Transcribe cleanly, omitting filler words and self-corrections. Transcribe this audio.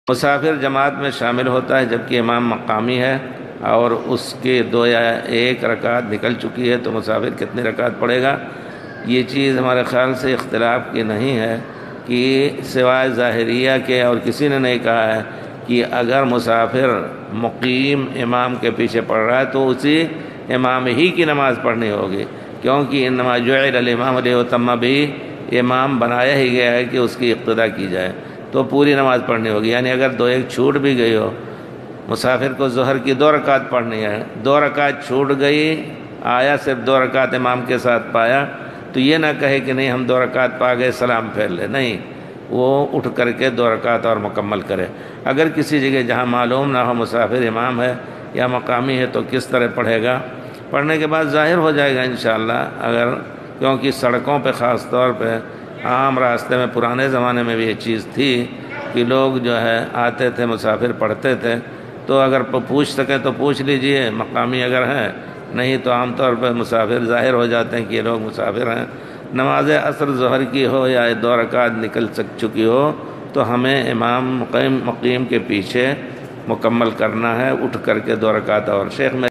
مسافر جماعت میں شامل ہوتا ہے جبکہ امام مقامی ہے اور اس کے 2 یا 1 رکعت نکل چکی ہے تو مسافر کتنی رکعت پڑھے گا؟ یہ چیز ہمارے خیال سے اختلاف کی نہیں ہے کہ سوائے ظاہریہ کے اور کسی نے نہیں کہا ہے کہ اگر مسافر مقیم امام کے پیچھے پڑھ رہا ہے تو اسی امام ہی کی نماز پڑھنی ہوگی، کیونکہ انما جعل الامام لیؤتم بہ، امام بنایا ہی گیا ہے کہ اس کی اقتداء کی جائے، تو پوری نماز پڑھنی ہوگی۔ یعنی اگر 2-1 چھوٹ بھی گئی ہو، مسافر کو ظہر کی 2 رکعت پڑھنی ہے، 2 رکعت چھوٹ گئی، آیا صرف 2 رکعت امام کے ساتھ پایا، تو یہ نہ کہے کہ نہیں ہم 2 رکعت پا گئے سلام پھیر لے، نہیں، وہ اٹھ کر کے 2 رکعت اور مکمل کرے۔ اگر کسی جگہ جہاں معلوم نہ ہو مسافر امام ہے یا مقامی ہے تو کس طرح پڑھے گا؟ پڑھنے کے بعد ظاہر ہو جائے گا انشاءاللہ، کیونکہ سڑکوں پہ خاص طور پہ، عام راستے میں پرانے زمانے میں بھی یہ چیز تھی کہ لوگ جو ہے آتے تھے، مسافر پڑھتے تھے، تو اگر پوچھ سکیں تو پوچھ لیجئے مقامی اگر ہیں، نہیں تو عام طور پہ مسافر ظاہر ہو جاتے ہیں کہ یہ لوگ مسافر ہیں۔ نماز عصر ظہر کی ہو یا 2 رکعت نکل چکی ہو تو ہمیں امام مقیم کے پیچھے مکمل کرنا ہے، اٹھ کر کے 2 رکعت اور۔ شیخ میں